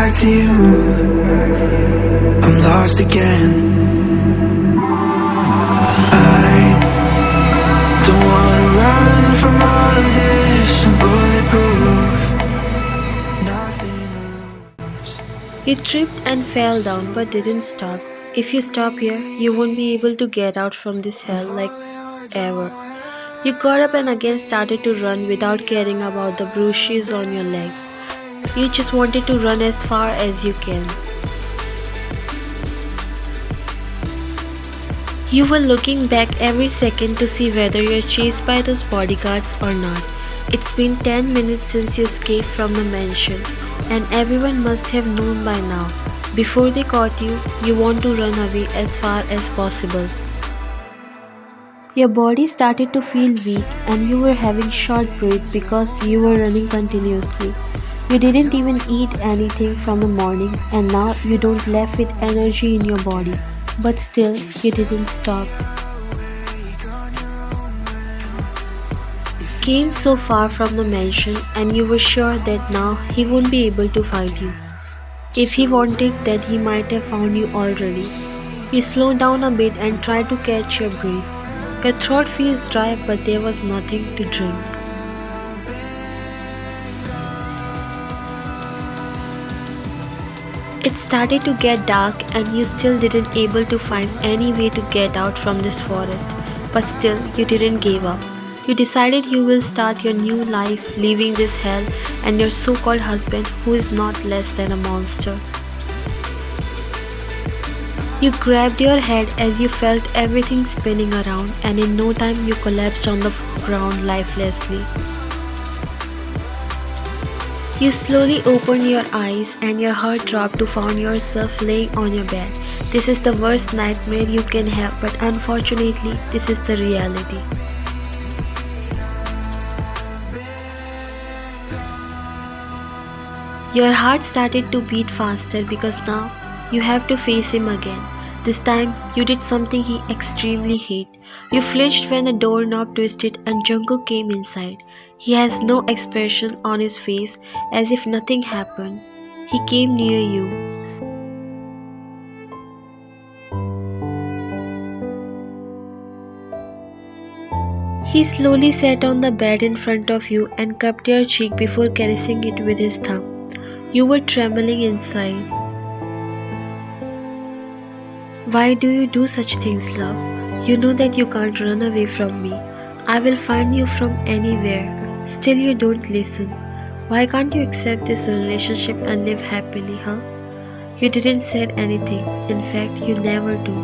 back to you. I'm lost again. I don't wanna run from all of this. I'm bulletproof, nothing to lose. You tripped and fell down but didn't stop. If you stop here, you won't be able to get out from this hell like ever. You got up and again started to run without caring about the bruises on your legs. You just wanted to run as far as you can. You were looking back every second to see whether you're chased by those bodyguards or not. It's been 10 minutes since you escaped from the mansion, and everyone must have known by now. Before they caught you, you want to run away as far as possible. Your body started to feel weak and you were having short breath because you were running continuously. You didn't even eat anything from the morning and now you don't left with energy in your body. But still, you didn't stop. Came so far from the mansion and you were sure that now he won't be able to find you. If he wanted that he might have found you already. You slowed down a bit and tried to catch your breath. Your throat feels dry but there was nothing to drink. It started to get dark and you still didn't able to find any way to get out from this forest. But still you didn't give up. You decided you will start your new life leaving this hell and your so-called husband who is not less than a monster. You grabbed your head as you felt everything spinning around and in no time you collapsed on the ground lifelessly. You slowly opened your eyes and your heart dropped to find yourself laying on your bed. This is the worst nightmare you can have, but unfortunately this is the reality. Your heart started to beat faster because now you have to face him again. This time you did something he extremely hates. You flinched when the doorknob twisted and Jungkook came inside. He has no expression on his face as if nothing happened. He came near you. He slowly sat on the bed in front of you and cupped your cheek before caressing it with his thumb. You were trembling inside. Why do you do such things, love? You know that you can't run away from me. I will find you from anywhere. Still you don't listen. Why can't you accept this relationship and live happily, huh? You didn't say anything. In fact, you never do.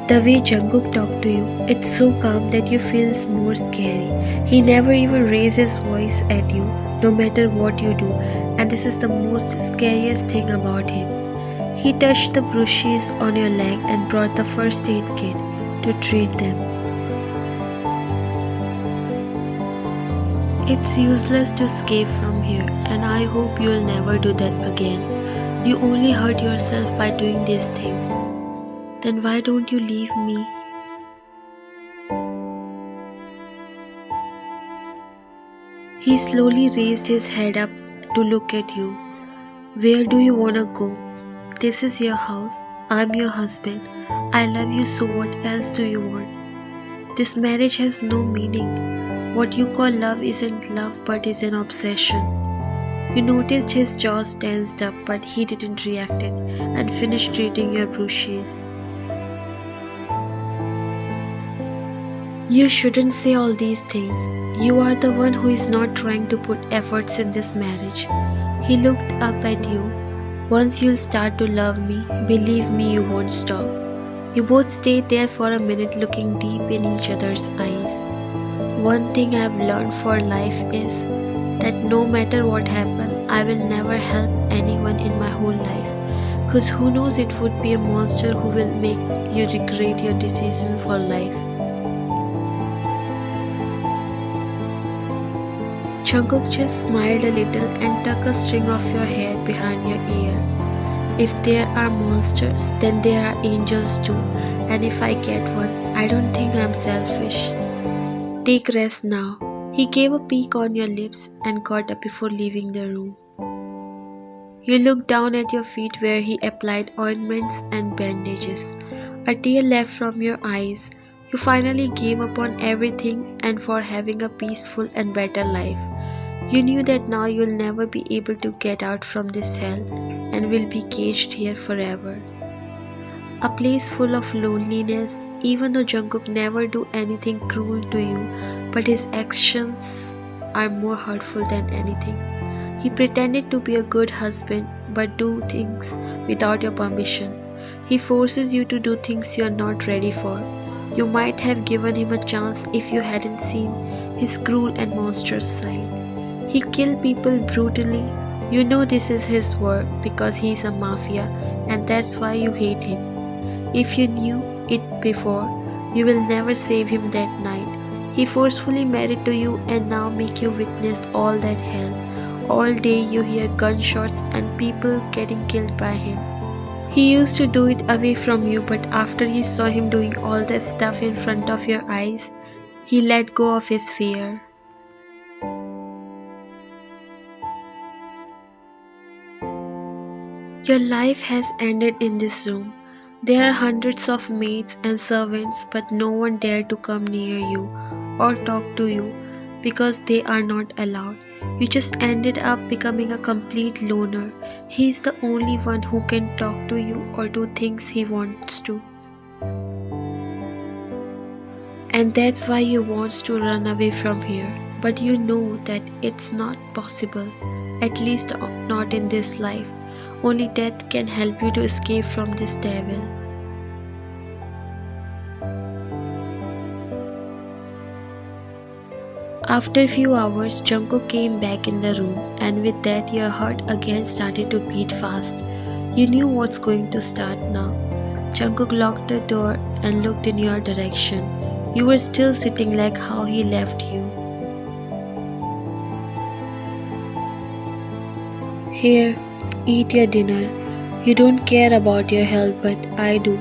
The way Jungkook talked to you, it's so calm that you feel more scary. He never even raised his voice at you, no matter what you do, and this is the most scariest thing about him. He touched the bruises on your leg and brought the first aid kit to treat them. It's useless to escape from here, and I hope you'll never do that again. You only hurt yourself by doing these things. Then why don't you leave me? He slowly raised his head up to look at you. Where do you wanna go? This is your house. I'm your husband. I love you, so what else do you want? This marriage has no meaning. What you call love isn't love but is an obsession. You noticed his jaws tensed up but he didn't react and finished treating your bruises. You shouldn't say all these things. You are the one who is not trying to put efforts in this marriage. He looked up at you. Once you'll start to love me, believe me, you won't stop. You both stayed there for a minute looking deep in each other's eyes. One thing I've learned for life is that no matter what happens, I will never help anyone in my whole life. Cause who knows, it would be a monster who will make you regret your decision for life. Jungkook just smiled a little and tucked a string of your hair behind your ear. If there are monsters, then there are angels too, and if I get one, I don't think I'm selfish. Take rest now. He gave a peek on your lips and got up before leaving the room. You looked down at your feet where he applied ointments and bandages. A tear left from your eyes. You finally gave up on everything and for having a peaceful and better life. You knew that now you'll never be able to get out from this hell and will be caged here forever. A place full of loneliness, even though Jungkook never do anything cruel to you, but his actions are more hurtful than anything. He pretended to be a good husband but do things without your permission. He forces you to do things you are not ready for. You might have given him a chance if you hadn't seen his cruel and monstrous side. He killed people brutally. You know this is his work because he's a mafia and that's why you hate him. If you knew it before, you will never save him that night. He forcefully married to you and now make you witness all that hell. All day you hear gunshots and people getting killed by him. He used to do it away from you, but after you saw him doing all that stuff in front of your eyes, he let go of his fear. Your life has ended in this room. There are hundreds of maids and servants, but no one dare to come near you or talk to you because they are not allowed. You just ended up becoming a complete loner. He's the only one who can talk to you or do things he wants to. And that's why you want to run away from here. But you know that it's not possible, at least not in this life. Only death can help you to escape from this devil. After a few hours, Jungkook came back in the room, and with that your heart again started to beat fast. You knew what's going to start now. Jungkook locked the door and looked in your direction. You were still sitting like how he left you. Here, eat your dinner. You don't care about your health, but I do.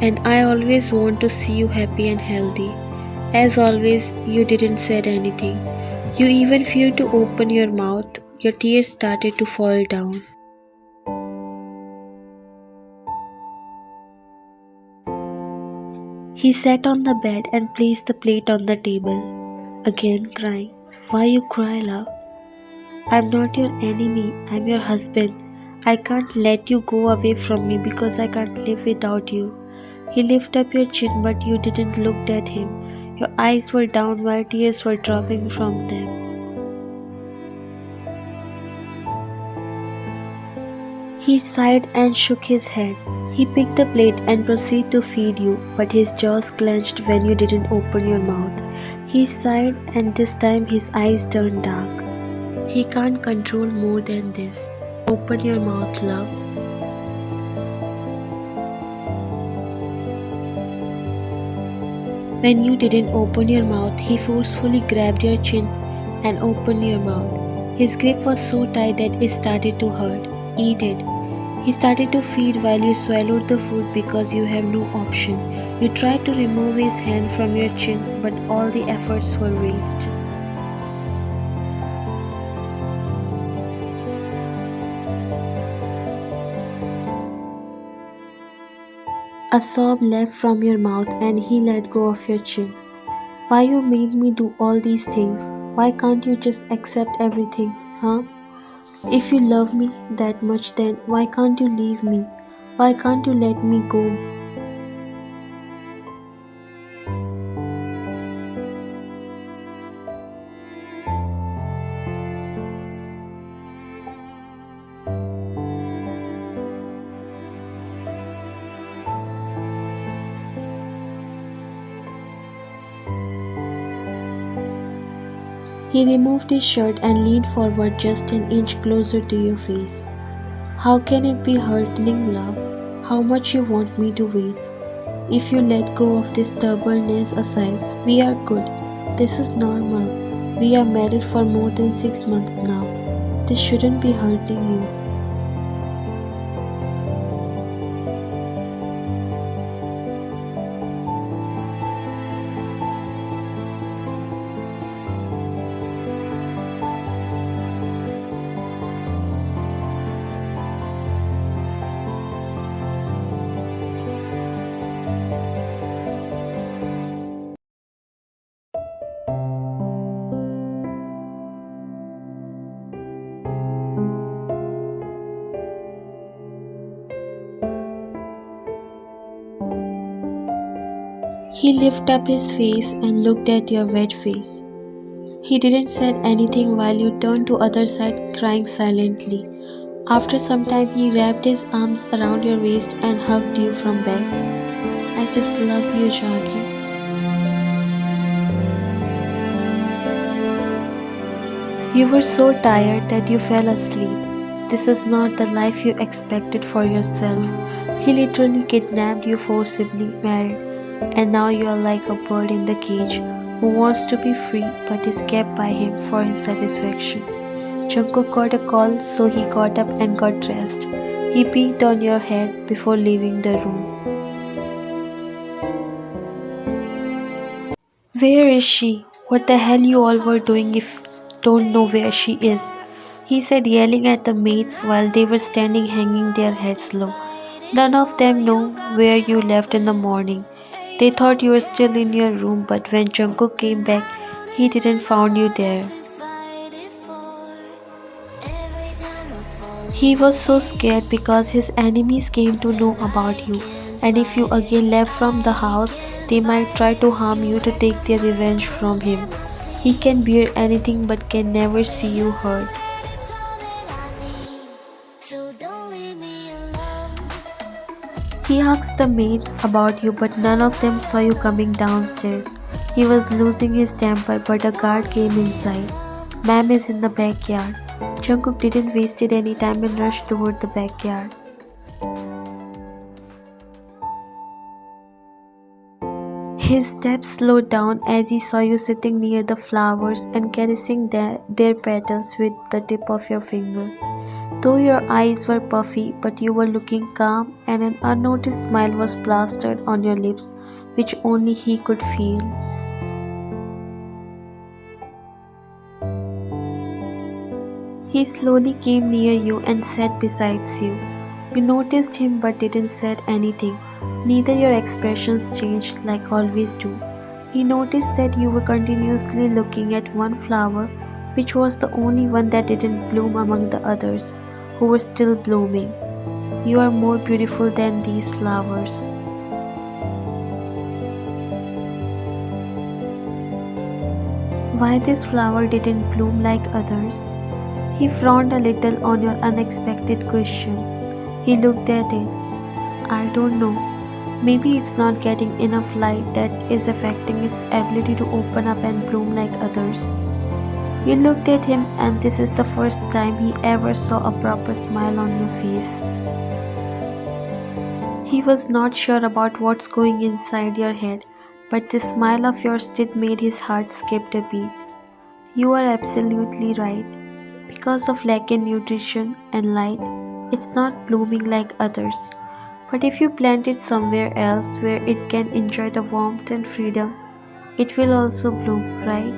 And I always want to see you happy and healthy. As always, you didn't say anything. You even feared to open your mouth. Your tears started to fall down. He sat on the bed and placed the plate on the table. Again crying. Why you cry, love? I'm not your enemy, I'm your husband. I can't let you go away from me because I can't live without you. He lifted up your chin, but you didn't look at him. Your eyes were down while tears were dropping from them. He sighed and shook his head. He picked the plate and proceeded to feed you, but his jaws clenched when you didn't open your mouth. He sighed and this time his eyes turned dark. He can't control more than this. Open your mouth, love. When you didn't open your mouth, he forcefully grabbed your chin and opened your mouth. His grip was so tight that it started to hurt. Eat it. He started to feed while you swallowed the food because you have no option. You tried to remove his hand from your chin, but all the efforts were waste. A sob left from your mouth and he let go of your chin. Why you made me do all these things? Why can't you just accept everything, huh? If you love me that much, then why can't you leave me? Why can't you let me go? He removed his shirt and leaned forward just an inch closer to your face. How can it be hurting, love? How much you want me to wait? If you let go of this stubbornness aside, we are good. This is normal. We are married for more than 6 months now. This shouldn't be hurting you. He lifted up his face and looked at your wet face. He didn't say anything while you turned to other side crying silently. After some time he wrapped his arms around your waist and hugged you from back. I just love you, Jackie. You were so tired that you fell asleep. This is not the life you expected for yourself. He literally kidnapped you forcibly married, and now you are like a bird in the cage who wants to be free but is kept by him for his satisfaction. Jungkook got a call, so he got up and got dressed. He peeked on your head before leaving the room. Where is she? What the hell you all were doing if don't know where she is? He said, yelling at the maids while they were standing hanging their heads low. None of them know where you left in the morning. They thought you were still in your room, but when Jungkook came back, he didn't found you there. He was so scared because his enemies came to know about you, and if you again left from the house, they might try to harm you to take their revenge from him. He can bear anything but can never see you hurt. He asked the maids about you, but none of them saw you coming downstairs. He was losing his temper, but a guard came inside. Ma'am is in the backyard. Jungkook didn't waste any time and rushed toward the backyard. His steps slowed down as he saw you sitting near the flowers and caressing their petals with the tip of your finger. Though your eyes were puffy, but you were looking calm, and an unnoticed smile was plastered on your lips, which only he could feel. He slowly came near you and sat beside you. You noticed him but didn't say anything. Neither your expressions changed like always do. He noticed that you were continuously looking at one flower, which was the only one that didn't bloom among the others, who were still blooming. You are more beautiful than these flowers. Why this flower didn't bloom like others? He frowned a little on your unexpected question. He looked at it. I don't know. Maybe it's not getting enough light that is affecting its ability to open up and bloom like others. You looked at him, and this is the first time he ever saw a proper smile on your face. He was not sure about what's going inside your head, but the smile of yours did made his heart skip a beat. You are absolutely right. Because of lack in nutrition and light, it's not blooming like others. But if you plant it somewhere else where it can enjoy the warmth and freedom, it will also bloom, right?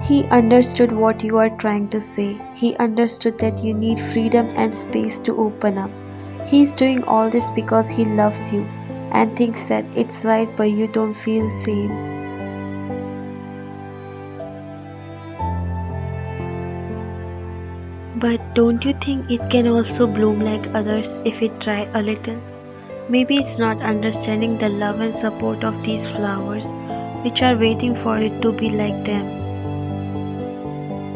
He understood what you are trying to say. He understood that you need freedom and space to open up. He's doing all this because he loves you and thinks that it's right, but you don't feel same. But don't you think it can also bloom like others if it try a little? Maybe it's not understanding the love and support of these flowers which are waiting for it to be like them.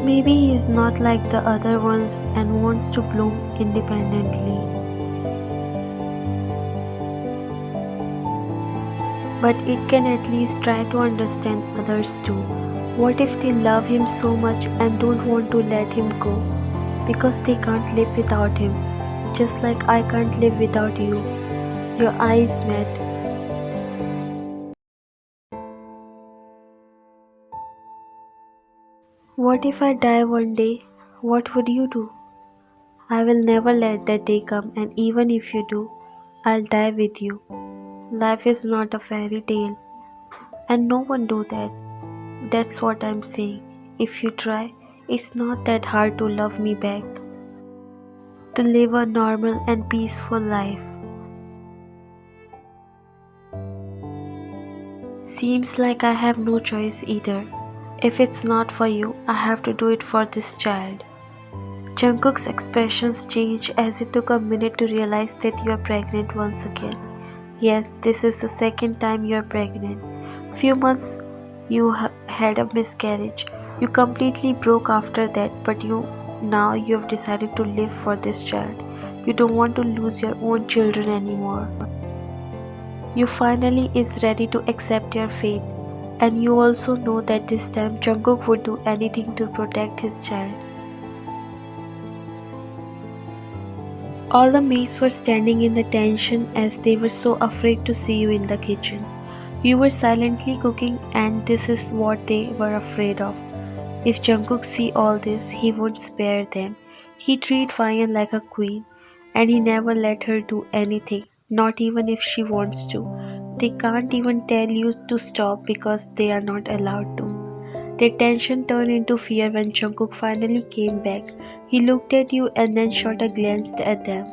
Maybe he is not like the other ones and wants to bloom independently. But it can at least try to understand others too. What if they love him so much and don't want to let him go? Because they can't live without him, just like I can't live without you. Your eyes met. What if I die one day? What would you do? I will never let that day come, and even if you do, I'll die with you. Life is not a fairy tale, and no one do that. That's what I'm saying. If you try, it's not that hard to love me back. To live a normal and peaceful life. Seems like I have no choice either. If it's not for you, I have to do it for this child. Jungkook's expressions changed as it took a minute to realize that you are pregnant once again. Yes, this is the second time you are pregnant. Few months you had a miscarriage. You completely broke after that, but now you have decided to live for this child. You don't want to lose your own children anymore. You finally is ready to accept your fate, and you also know that this time Jungkook would do anything to protect his child. All the maids were standing in the tension as they were so afraid to see you in the kitchen. You were silently cooking, and this is what they were afraid of. If Jungkook see all this, he won't spare them. He treat Ryan like a queen, and he never let her do anything, not even if she wants to. They can't even tell you to stop because they are not allowed to. Their tension turned into fear when Jungkook finally came back. He looked at you and then shot a glance at them.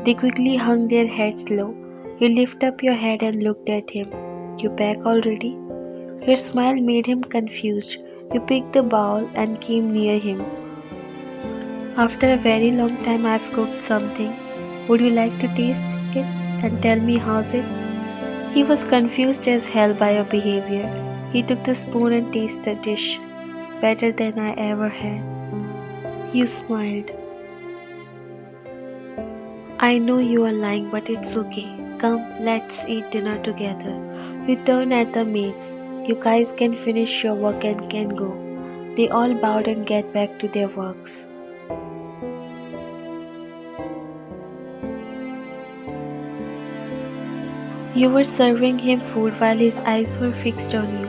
They quickly hung their heads low. You lift up your head and looked at him. You back already? Your smile made him confused. You picked the bowl and came near him. After a very long time I've cooked something. Would you like to taste it and tell me how's it? He was confused as hell by your behavior. He took the spoon and tasted the dish. Better than I ever had. You smiled. I know you are lying, but it's okay. Come, let's eat dinner together. You turn at the maids. You guys can finish your work and can go. They all bowed and get back to their works. You were serving him food while his eyes were fixed on you.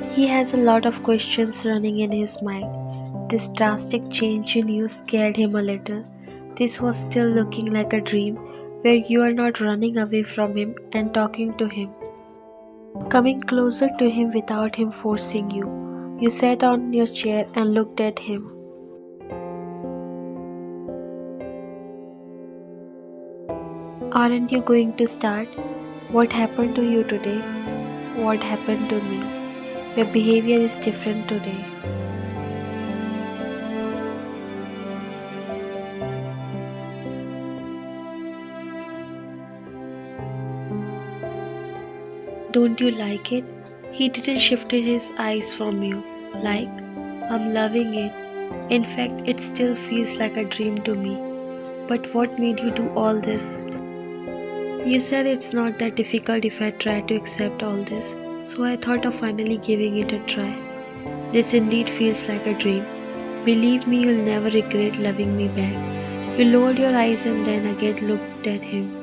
He has a lot of questions running in his mind. This drastic change in you scared him a little. This was still looking like a dream where you are not running away from him and talking to him. Coming closer to him without him forcing you. You sat on your chair and looked at him. Aren't you going to start? What happened to you today? What happened to me? Your behavior is different today. Don't you like it? He didn't shift his eyes from you. Like, I'm loving it. In fact, it still feels like a dream to me. But what made you do all this? You said it's not that difficult if I try to accept all this, so I thought of finally giving it a try. This indeed feels like a dream. Believe me, you'll never regret loving me back. You lowered your eyes and then again looked at him.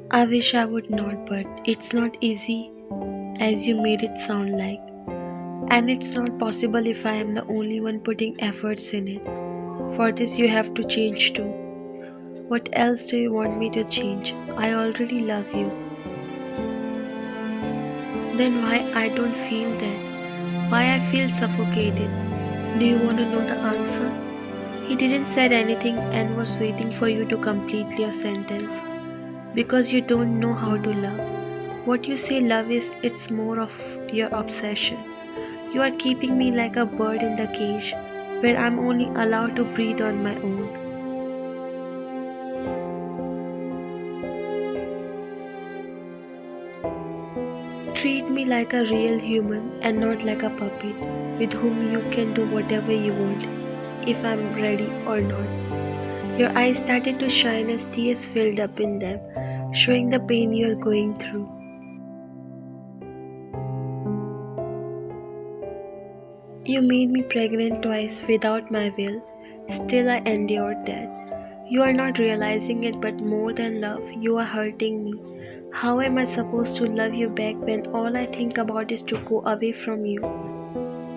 I wish I would not, but it's not easy as you made it sound like. And it's not possible if I am the only one putting efforts in it. For this, you have to change too. What else do you want me to change? I already love you. Then why I don't feel that? Why I feel suffocated? Do you want to know the answer? He didn't say anything and was waiting for you to complete your sentence. Because you don't know how to love. What you say love is, it's more of your obsession. You are keeping me like a bird in the cage where I'm only allowed to breathe on my own. Treat me like a real human and not like a puppet with whom you can do whatever you want if I'm ready or not. Your eyes started to shine as tears filled up in them, showing the pain you're going through. You made me pregnant twice without my will. Still, I endured that. You are not realizing it, but more than love, you are hurting me. How am I supposed to love you back when all I think about is to go away from you?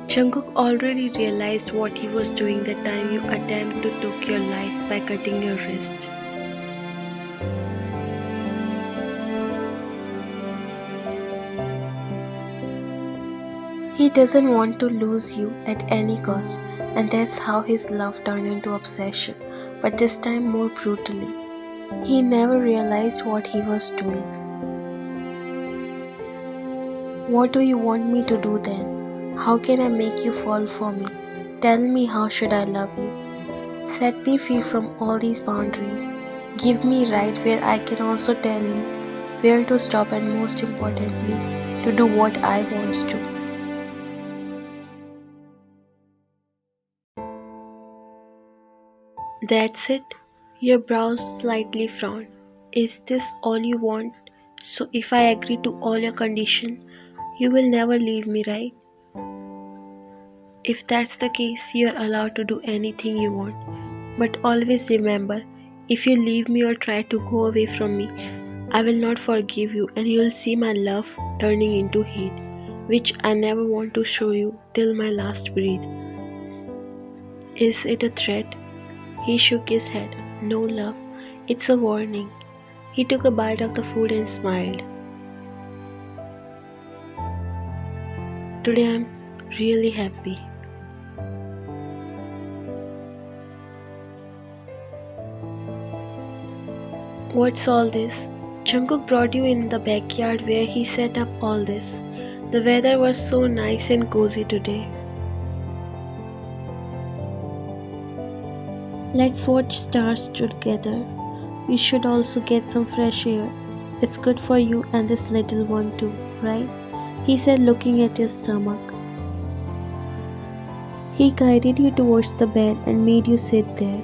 Jungkook already realized what he was doing the time you attempted to take your life by cutting your wrist. He doesn't want to lose you at any cost, and that's how his love turned into obsession, but this time more brutally. He never realized what he was doing. What do you want me to do then? How can I make you fall for me? Tell me, how should I love you? Set me free from all these boundaries. Give me right where I can also tell you where to stop and most importantly, to do what I want to. That's it. Your brows slightly frown. Is this all you want? So if I agree to all your conditions, you will never leave me, right? If that's the case, you're allowed to do anything you want. But always remember, if you leave me or try to go away from me, I will not forgive you and you'll see my love turning into hate, which I never want to show you till my last breath. Is it a threat? He shook his head. No, love, it's a warning. He took a bite of the food and smiled. Today I'm really happy. What's all this? Jungkook brought you in the backyard where he set up all this. The weather was so nice and cozy today. Let's watch stars together. We should also get some fresh air. It's good for you and this little one too, right? He said, looking at your stomach. He guided you towards the bed and made you sit there.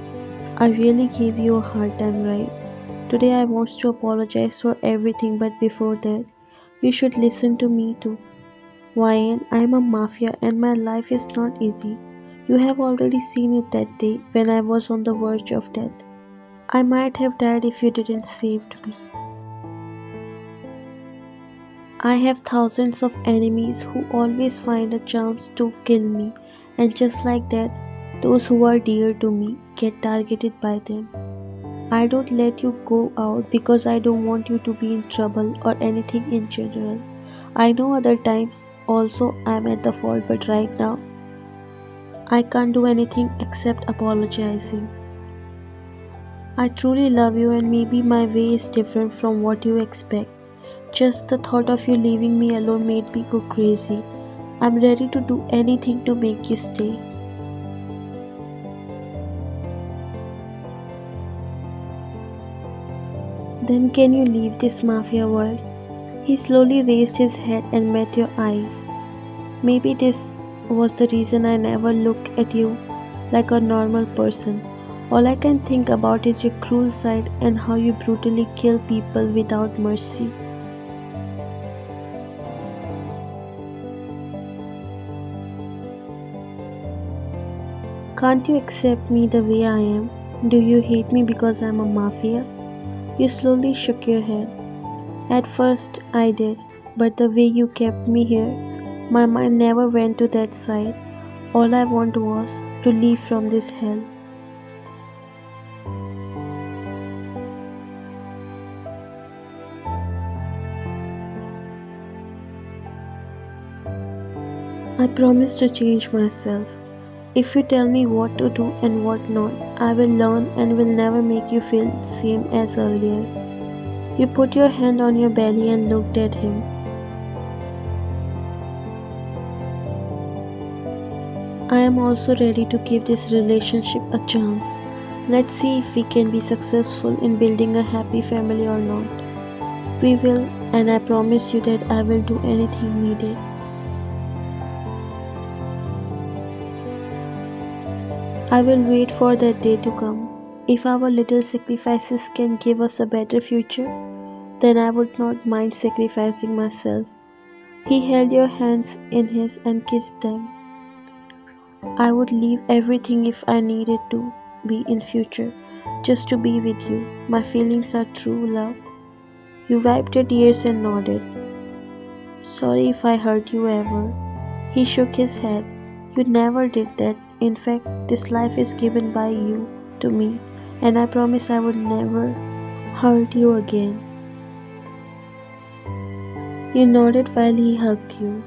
I really gave you a hard time, right? Today I want to apologize for everything, but before that, you should listen to me too. Ryan, I am a mafia and my life is not easy. You have already seen it that day when I was on the verge of death. I might have died if you didn't save me. I have thousands of enemies who always find a chance to kill me, and just like that, those who are dear to me get targeted by them. I don't let you go out because I don't want you to be in trouble or anything in general. I know other times also I'm at the fault, but right now I can't do anything except apologizing. I truly love you and maybe my way is different from what you expect. Just the thought of you leaving me alone made me go crazy. I'm ready to do anything to make you stay. Then can you leave this mafia world? He slowly raised his head and met your eyes. Maybe this was the reason I never look at you like a normal person. All I can think about is your cruel side and how you brutally kill people without mercy. Can't you accept me the way I am? Do you hate me because I'm a mafia? You slowly shook your head. At first I did, but the way you kept me here, my mind never went to that side. All I want was to leave from this hell. I promise to change myself. If you tell me what to do and what not, I will learn and will never make you feel same as earlier. You put your hand on your belly and looked at him. I am also ready to give this relationship a chance. Let's see if we can be successful in building a happy family or not. We will, and I promise you that I will do anything needed. I will wait for that day to come. If our little sacrifices can give us a better future, then I would not mind sacrificing myself. He held your hands in his and kissed them. I would leave everything if I needed to be in future, just to be with you. My feelings are true, love. You wiped your tears and nodded. Sorry if I hurt you ever. He shook his head. You never did that. In fact, this life is given by you to me, and I promise I would never hurt you again. You nodded while he hugged you.